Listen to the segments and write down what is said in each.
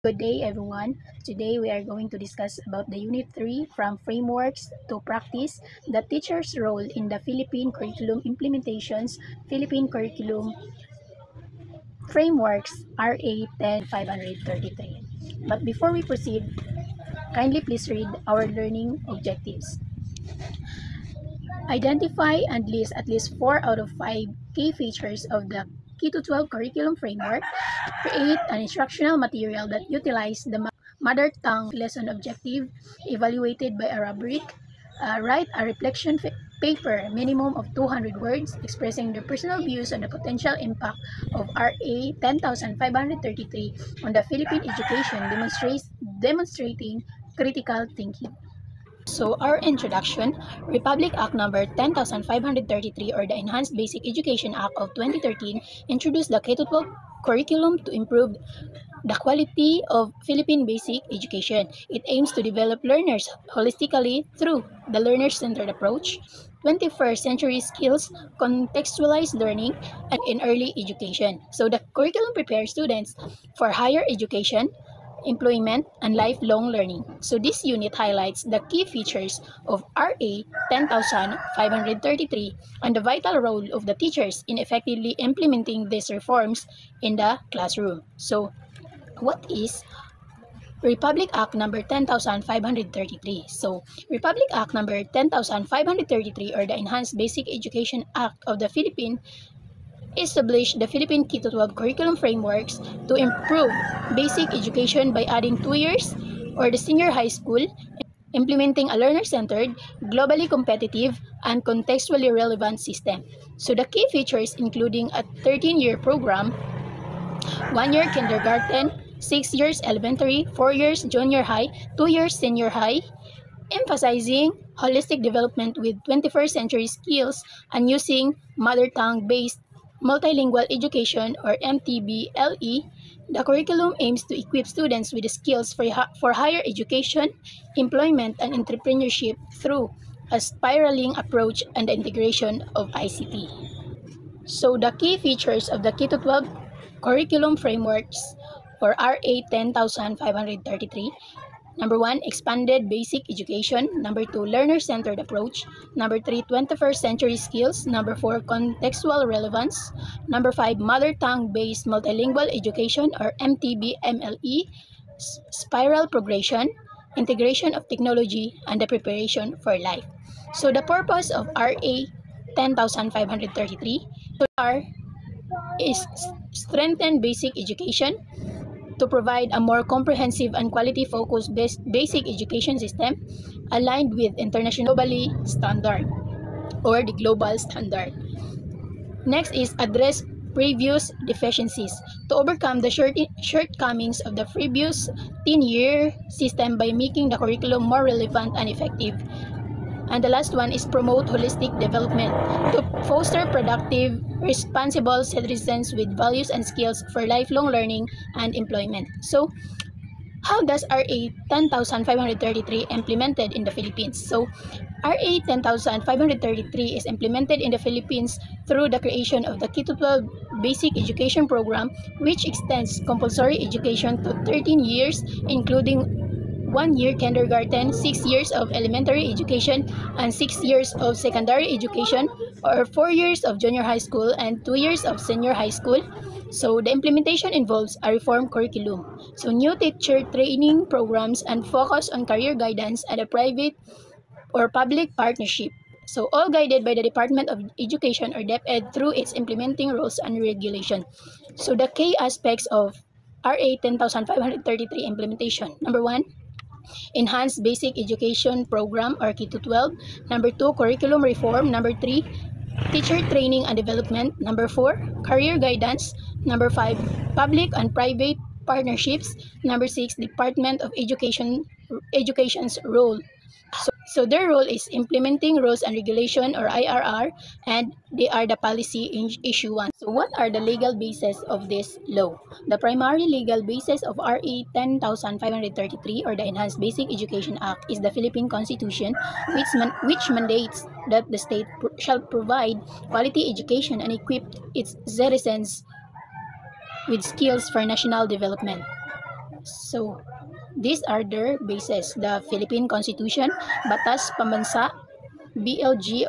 Good day, everyone. Today we are going to discuss about the Unit 3 from frameworks to practice, the teacher's role in the Philippine curriculum implementations, Philippine curriculum frameworks, RA 10533. But before we proceed, kindly please read our learning objectives. Identify and list at least 4 out of 5 key features of the K-12 curriculum framework. Create an instructional material that utilizes the mother tongue lesson objective evaluated by a rubric. Write a reflection paper, minimum of 200 words, expressing their personal views on the potential impact of RA 10533 on the Philippine education, demonstrating critical thinking. So our introduction, Republic Act number 10533 or the Enhanced Basic Education Act of 2013 introduced the K-12 curriculum to improve the quality of Philippine basic education. It aims to develop learners holistically through the learner-centered approach, 21st century skills, contextualized learning, and in early education. So the curriculum prepares students for higher education, employment, and lifelong learning. So this unit highlights the key features of RA 10533 and the vital role of the teachers in effectively implementing these reforms in the classroom. So what is Republic Act number 10533? So Republic Act number 10533 or the Enhanced Basic Education Act of the Philippines established the Philippine K-12 curriculum frameworks to improve basic education by adding 2 years or the senior high school, implementing a learner-centered, globally competitive, and contextually relevant system. So the key features including a 13-year program, 1 year kindergarten, 6 years elementary, 4 years junior high, 2 years senior high, emphasizing holistic development with 21st century skills and using mother tongue-based multilingual education or MTBLE. The curriculum aims to equip students with the skills for higher education, employment, and entrepreneurship through a spiraling approach and the integration of ICT. So the key features of the K-12 curriculum frameworks or RA 10533. Number 1, expanded basic education. Number 2, learner-centered approach. Number 3, 21st century skills. Number 4, contextual relevance. Number 5, mother tongue-based multilingual education or MTBMLE, spiral progression, integration of technology, and the preparation for life. So the purpose of RA 10533 is strengthen basic education, to provide a more comprehensive and quality-focused basic education system aligned with international standard or the global standard. Next is address previous deficiencies to overcome the shortcomings of the previous 10-year system by making the curriculum more relevant and effective. And the last one is promote holistic development to foster productive, responsible citizens with values and skills for lifelong learning and employment. So, how does RA 10533 implemented in the Philippines? So, RA 10533 is implemented in the Philippines through the creation of the K-12 Basic Education Program, which extends compulsory education to 13 years, including 1 year kindergarten, 6 years of elementary education, and 6 years of secondary education, or 4 years of junior high school and 2 years of senior high school. So the implementation involves a reformed curriculum. So new teacher training programs and focus on career guidance and a private or public partnership. So all guided by the Department of Education or DepEd through its implementing rules and regulation. So the key aspects of RA 10533 implementation. Number 1, Enhanced Basic Education Program or K-12. Number 2, Curriculum Reform. Number 3, Teacher Training and Development. Number 4, Career Guidance. Number 5, Public and Private Partnerships. Number 6, Department of Education's role. So their role is implementing rules and regulation or IRR, and they are the policy issuance. So what are the legal basis of this law? The primary legal basis of RA 10533 or the Enhanced Basic Education Act is the Philippine Constitution, which mandates that the state shall provide quality education and equip its citizens with skills for national development. So, these are their bases: the Philippine Constitution, Batas Pambansa, BLG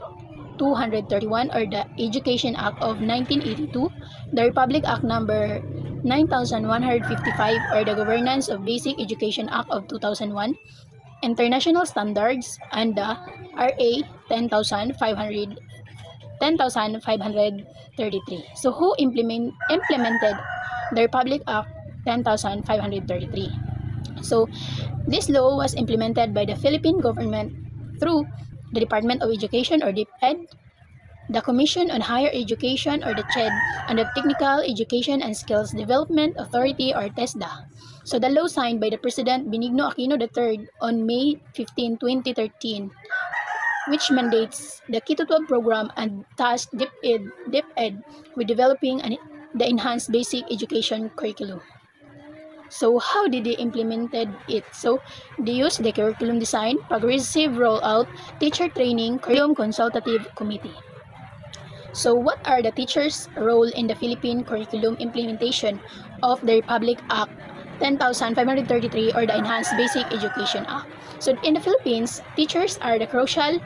231 or the Education Act of 1982, the Republic Act number 9155 or the Governance of Basic Education Act of 2001, international standards, and the RA 10,533. So who implemented the Republic Act 10,533? So this law was implemented by the Philippine government through the Department of Education or DepEd, the Commission on Higher Education or the CHED, and the Technical Education and Skills Development Authority or TESDA. So the law signed by the President Benigno Aquino III on May 15, 2013, which mandates the K-12 program and tasked DepEd with developing the enhanced basic education curriculum. So how did they implemented it? So they used the curriculum design, progressive rollout, teacher training, curriculum consultative committee. So what are the teachers' role in the Philippine curriculum implementation of the Republic Act 10,533 or the Enhanced Basic Education Act? So in the Philippines, teachers are the crucial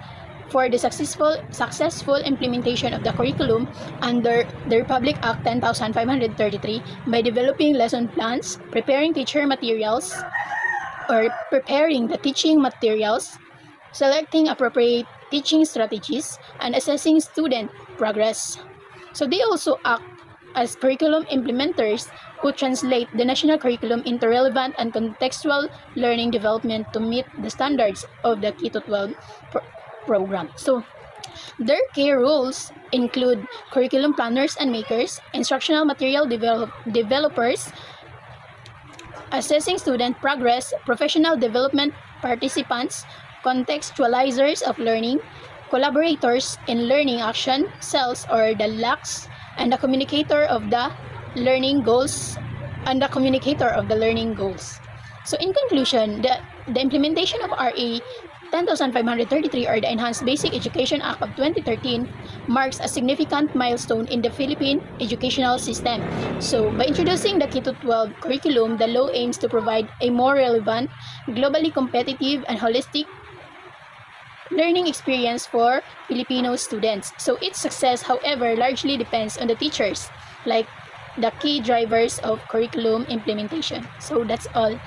for the successful implementation of the curriculum under the Republic Act 10,533 by developing lesson plans, preparing teacher materials or preparing the teaching materials, selecting appropriate teaching strategies, and assessing student progress. So they also act as curriculum implementers who translate the national curriculum into relevant and contextual learning development to meet the standards of the K-12 program. So their key roles include curriculum planners and makers, instructional material developers, assessing student progress, professional development participants, contextualizers of learning, collaborators in learning action cells or the LACs, and the communicator of the learning goals So in conclusion, the implementation of RA 10,533 or the Enhanced Basic Education Act of 2013 marks a significant milestone in the Philippine educational system. So by introducing the K-12 curriculum, the law aims to provide a more relevant, globally competitive, and holistic learning experience for Filipino students. So its success, however, largely depends on the teachers, like the key drivers of curriculum implementation. So that's all.